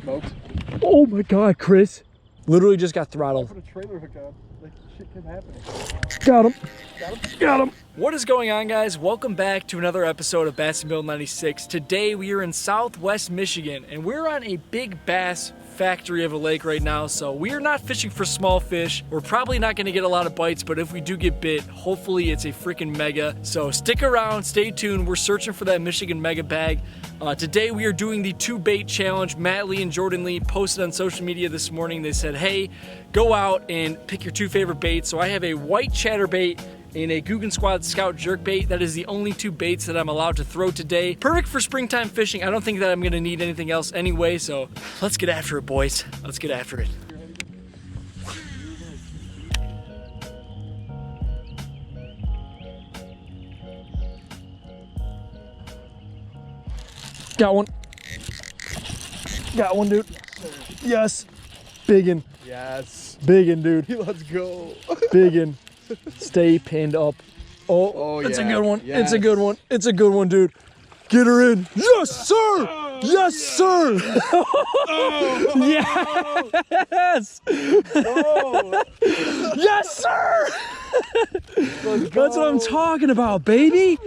Smoked. Oh my God, Chris. Literally just got throttled. I put a trailer hook on. Like, shit kept happening. Got him. Got him? Got him. What is going on, guys? Welcome back to another episode of Bass and Bill 96. Today we are in Southwest Michigan and we're on a big bass factory of a lake right now, so we are not fishing for small fish. We're probably not going to get a lot of bites, but if we do get bit, hopefully it's a freaking mega. So stick around, stay tuned. We're searching for that Michigan mega bag. Today we are doing the 2-bait challenge. Matt Lee and Jordan Lee posted on social media this morning. They said, hey, go out and pick your 2 favorite baits. So I have a white chatterbait and a Googan Squad Scout jerkbait. That is the only 2 baits that I'm allowed to throw today. Perfect for springtime fishing. I don't think that I'm gonna need anything else anyway, so let's get after it, boys. Let's get after it. Got one. Got one, dude. Yes. Biggin. Yes. Biggin, dude. Let's go. Biggin. Stay pinned up. Oh, it's a good one. Yes. It's a good one. It's a good one, dude. Get her in. Yes, sir. Oh, yes, sir. Oh, yes. Oh. Yes, sir. That's what I'm talking about, baby.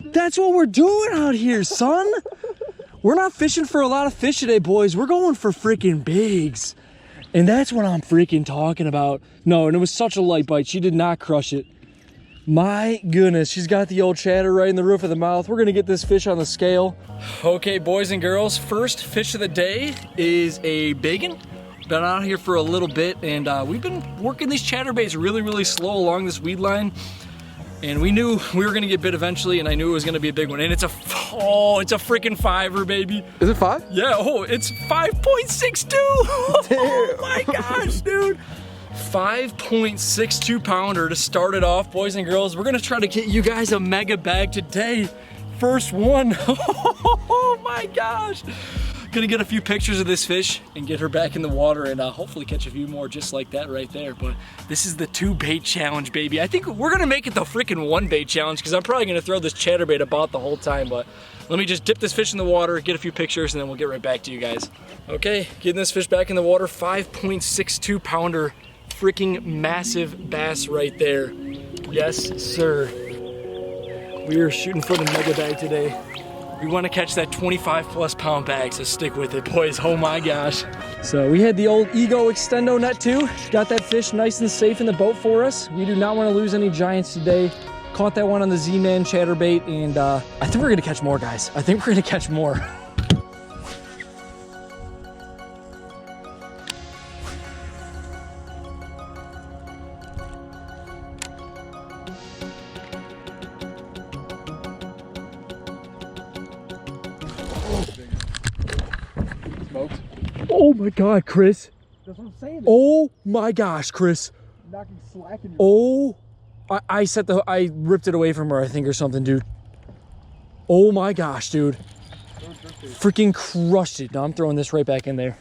That's what we're doing out here, son. We're not fishing for a lot of fish today, boys. We're going for freaking bigs. And that's what I'm freaking talking about. No, and it was such a light bite. She did not crush it. My goodness, she's got the old chatter right in the roof of the mouth. We're gonna get this fish on the scale. Okay, boys and girls, first fish of the day is a biggin. Been out here for a little bit, and we've been working these chatterbaits really slow along this weed line. And we knew we were gonna get bit eventually, and I knew it was gonna be a big one. And it's a freaking 5er, baby. Is it 5? Yeah, oh, it's 5.62. Oh my gosh, dude. 5.62 pounder to start it off, boys and girls. We're gonna try to get you guys a mega bag today. First one. Oh my gosh. Gonna get a few pictures of this fish and get her back in the water and hopefully catch a few more just like that right there. But this is the 2-bait challenge, baby. I think we're gonna make it the freaking 1-bait challenge because I'm probably gonna throw this chatterbait about the whole time. But let me just dip this fish in the water, get a few pictures, and then we'll get right back to you guys. Okay, getting this fish back in the water. 5.62 pounder, freaking massive bass right there. Yes, sir. We are shooting for the mega bag today. We want to catch that 25+ pound bag, so stick with it, boys. Oh my gosh. So we had the old Ego Extendo net too. Got that fish nice and safe in the boat for us. We do not want to lose any giants today. Caught that one on the Zman Chatterbait, and I think we're gonna catch more, guys. I think we're gonna catch more. Smoked. Oh my God, Chris. That's what I'm saying. Oh my gosh, Chris. Knocking slack in your Oh, I ripped it away from her, I think, or something, dude. Oh my gosh, dude. Freaking crushed it. Now I'm throwing this right back in there.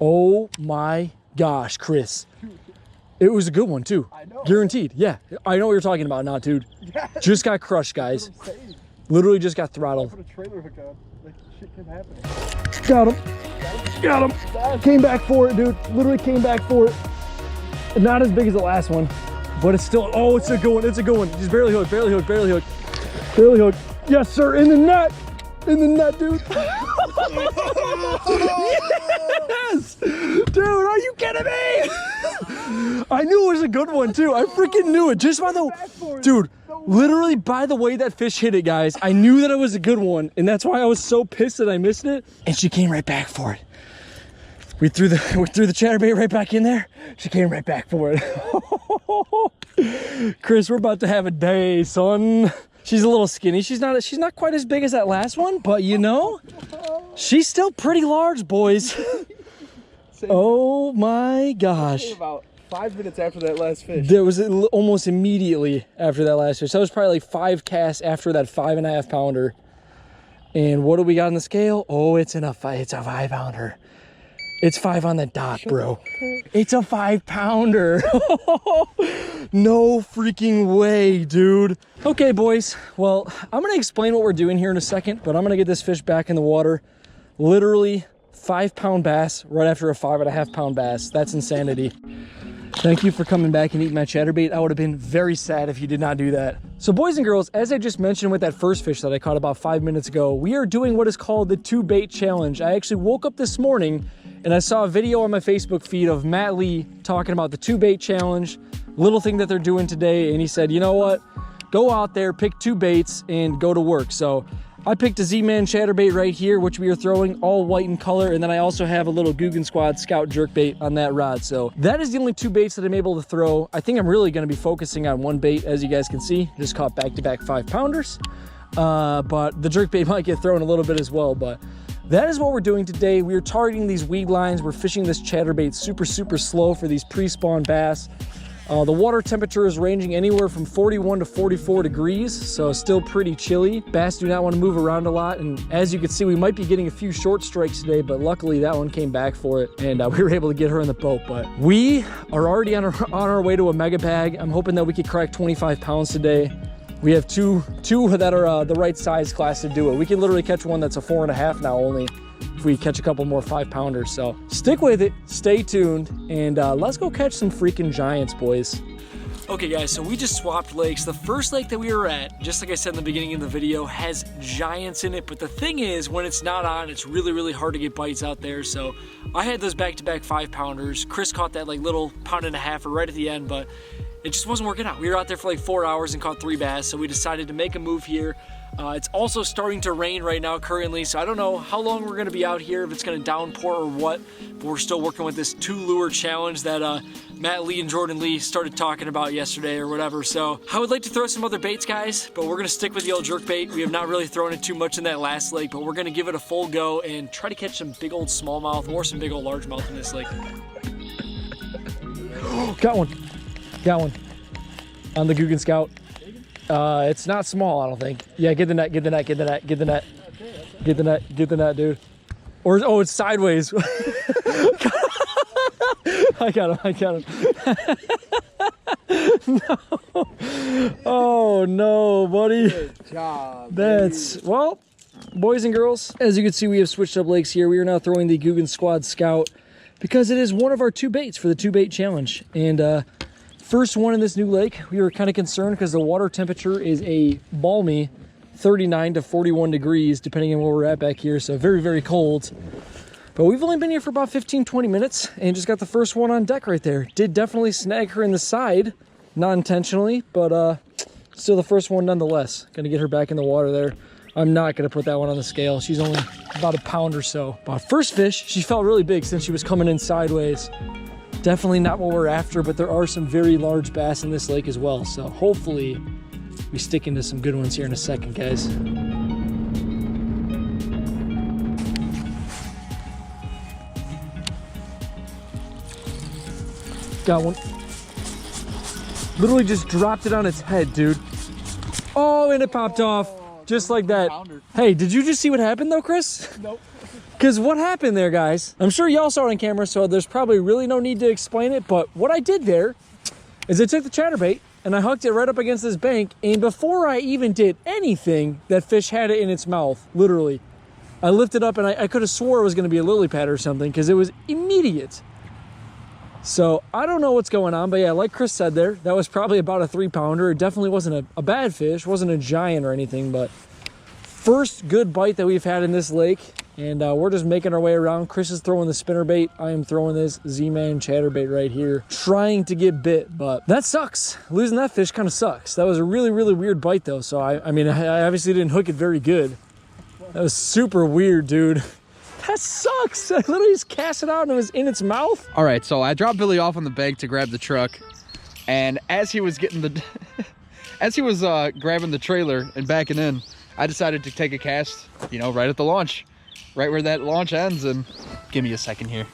Oh my gosh, Chris. It was a good one too. I know. Guaranteed. Yeah, I know what you're talking about now, dude. Yes. Just got crushed, guys. That's what I'm saying. Literally just got I throttled. put a trailer hook on. Like, shit kept happening. Got him. Got him. Came back for it, dude. Literally came back for it. Not as big as the last one, but it's still, oh, it's a good one. It's a good one. Just barely hooked, barely hooked, barely hooked. Barely hooked. Yes, sir. In the net. In the net, dude. Yes! Dude, are you kidding me? I knew it was a good one, too. I freaking knew it. Just by the, dude, literally by the way that fish hit it, guys, I knew that it was a good one. And that's why I was so pissed that I missed it. And she came right back for it. We threw the chatterbait right back in there. She came right back for it. Chris, we're about to have a day, son. She's a little skinny. She's not quite as big as that last one, but you know, she's still pretty large, boys. Oh my gosh. About 5 minutes after that last fish. There was almost immediately after that last fish. That was probably like 5 casts after that 5.5 pounder. And what do we got on the scale? Oh, it's a 5 pounder. It's 5 on the dot, bro. It's a 5 pounder. No freaking way, dude. Okay, boys. Well, I'm gonna explain what we're doing here in a second, but I'm gonna get this fish back in the water. Literally 5-pound bass right after a 5.5-pound bass. That's insanity. Thank you for coming back and eating my chatterbait. I would have been very sad if you did not do that. So boys and girls, as I just mentioned with that first fish that I caught about 5 minutes ago, we are doing what is called the 2-bait challenge. I actually woke up this morning and I saw a video on my Facebook feed of Matt Lee talking about the 2-bait challenge, little thing that they're doing today. And he said, you know what? Go out there, pick 2 baits and go to work. So I picked a Zman Chatterbait right here, which we are throwing all white in color. And then I also have a little Guggen Squad Scout jerkbait on that rod. So that is the only 2 baits that I'm able to throw. I think I'm really going to be focusing on 1 bait, as you guys can see. Just caught back-to-back 5-pounders. But the jerkbait might get thrown a little bit as well. But that is what we're doing today. We are targeting these weed lines. We're fishing this chatterbait super, super slow for these pre-spawn bass. The water temperature is ranging anywhere from 41 to 44 degrees, so still pretty chilly. Bass do not want to move around a lot, and as you can see, we might be getting a few short strikes today, but luckily that one came back for it, and we were able to get her in the boat. But we are already on our way to a mega bag. I'm hoping that we could crack 25 pounds today. We have two that are the right size class to do it. We can literally catch one that's a 4.5 now only, if we catch a couple more 5-pounders. So stick with it, stay tuned, and let's go catch some freaking giants, boys. Okay guys, so we just swapped lakes. The first lake that we were at, just like I said in the beginning of the video, has giants in it, but the thing is, when it's not on, it's really, really hard to get bites out there. So I had those back-to-back 5-pounders. Chris caught that like little 1.5 right at the end, but it just wasn't working out. We were out there for like 4 hours and caught 3 bass, so we decided to make a move here. It's also starting to rain right now currently, so I don't know how long we're going to be out here, if it's going to downpour or what, but we're still working with this 2-lure challenge that Matt Lee and Jordan Lee started talking about yesterday or whatever. So I would like to throw some other baits, guys, but we're going to stick with the old jerkbait. We have not really thrown it too much in that last lake, but we're going to give it a full go and try to catch some big old smallmouth or some big old largemouth in this lake. Got one on the Guggen Scout. It's not small, I don't think. Yeah, get the net, get the net, get the net, get the net. Get the net, get the net, dude. Or, oh, it's sideways. I got him. No. Oh, no, buddy. Good job. That's, well, boys and girls, as you can see, we have switched up lakes here. We are now throwing the Guggen Squad Scout because it is one of our 2 baits for the 2-bait challenge. And, first one in this new lake, we were kind of concerned because the water temperature is a balmy 39 to 41 degrees, depending on where we're at back here. So very, very cold. But we've only been here for about 15-20 minutes and just got the first one on deck right there. Did definitely snag her in the side, not intentionally, but still the first one nonetheless. Gonna get her back in the water there. I'm not gonna put that one on the scale. She's only about 1 pound or so. But first fish, she felt really big since she was coming in sideways. Definitely not what we're after, but there are some very large bass in this lake as well. So hopefully we stick into some good ones here in a second, guys. Got one. Literally just dropped it on its head, dude. Oh, and it popped off just like that. Hey, did you just see what happened though, Chris? Nope. Because what happened there, guys, I'm sure y'all saw it on camera, so there's probably really no need to explain it, but what I did there is I took the chatterbait and I hooked it right up against this bank, and before I even did anything, that fish had it in its mouth, literally. I lifted up and I could have swore it was going to be a lily pad or something because it was immediate. So I don't know what's going on, but yeah, like Chris said there, that was probably about a 3-pounder. It definitely wasn't a bad fish, wasn't a giant or anything, but first good bite that we've had in this lake. And we're just making our way around. Chris is throwing the spinnerbait. I am throwing this Zman Chatterbait right here, trying to get bit, but that sucks. Losing that fish kind of sucks. That was a really, really weird bite though. So I mean, I obviously didn't hook it very good. That was super weird, dude. That sucks. I literally just cast it out and it was in its mouth. All right, so I dropped Billy off on the bank to grab the truck, and as he was getting the, as he was grabbing the trailer and backing in, I decided to take a cast, you know, right at the launch. Right where that launch ends, and give me a second here.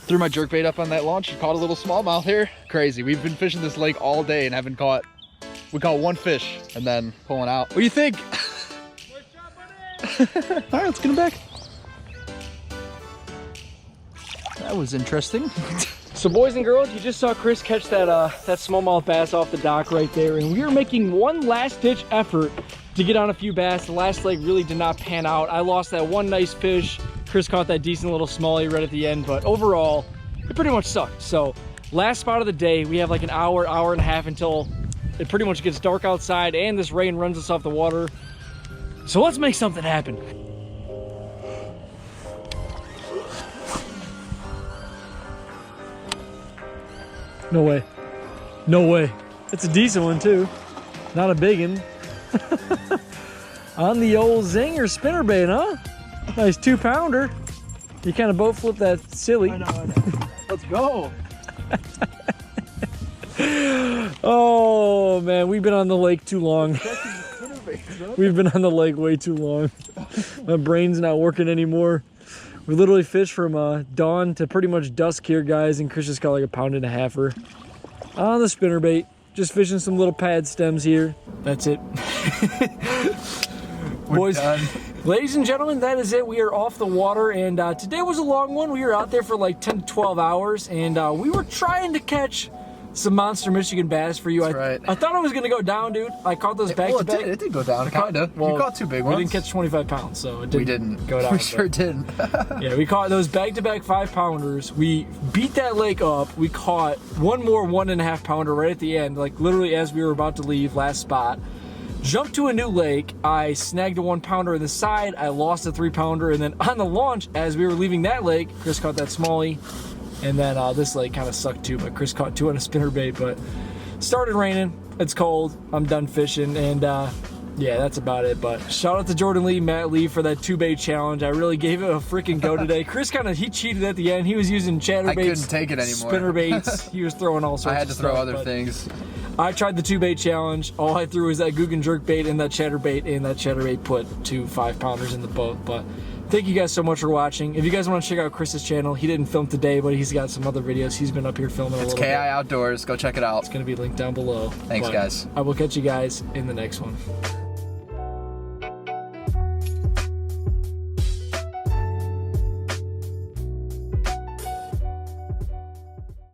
Threw my jerkbait up on that launch and caught a little smallmouth here. Crazy, we've been fishing this lake all day and haven't caught, we caught 1 fish and then pulling out. What do you think? All right, let's get him back. That was interesting. So boys and girls, you just saw Chris catch that smallmouth bass off the dock right there, and we are making one last ditch effort to get on a few bass. The last leg really did not pan out. I lost that one nice fish. Chris caught that decent little smallie right at the end, but overall, it pretty much sucked. So last spot of the day, we have like an hour, hour and a half until it pretty much gets dark outside and this rain runs us off the water. So let's make something happen. No way. No way. It's a decent one too. Not a big one. On the old zinger spinnerbait, huh? Nice 2-pounder. You kind of boat flip that silly. I know. Let's go. Oh man, we've been on the lake too long. We've been on the lake way too long. My brain's not working anymore. We literally fished from dawn to pretty much dusk here, guys, and Chris just caught like a 1.5-pounder on the spinnerbait. Just fishing some little pad stems here. That's it. Boys, done. Ladies and gentlemen, that is it. We are off the water, and today was a long one. We were out there for like 10 to 12 hours, and we were trying to catch some monster Michigan bass for you. That's right. I thought it was gonna go down, dude. I caught those back to back. It did go down, kinda. Well, you caught 2 big ones. We didn't catch 25 pounds, so it didn't. We didn't go down. We sure didn't. Yeah, we caught those back-to-back 5-pounders. We beat that lake up. We caught one more 1.5-pounder right at the end, like literally as we were about to leave last spot. Jumped to a new lake. I snagged a 1-pounder in the side. I lost a 3-pounder, and then on the launch, as we were leaving that lake, Chris caught that smallie. And then this lake kind of sucked too, but Chris caught 2 on a spinnerbait. But started raining. It's cold. I'm done fishing, and yeah, that's about it. But shout out to Jordan Lee, Matt Lee for that 2-bait challenge. I really gave it a freaking go today. Chris he cheated at the end. He was using chatterbaits. I couldn't take it anymore. Spinnerbaits. He was throwing all sorts. I had to of throw stuff, other things. I tried the 2-bait challenge. All I threw was that Googan jerk bait and that chatterbait, and that chatterbait put 2 5-pounders in the boat. But thank you guys so much for watching. If you guys want to check out Chris's channel, he didn't film today, but he's got some other videos. He's been up here filming a little bit. It's KI Outdoors. Go check it out. It's going to be linked down below. Thanks, guys. I will catch you guys in the next one.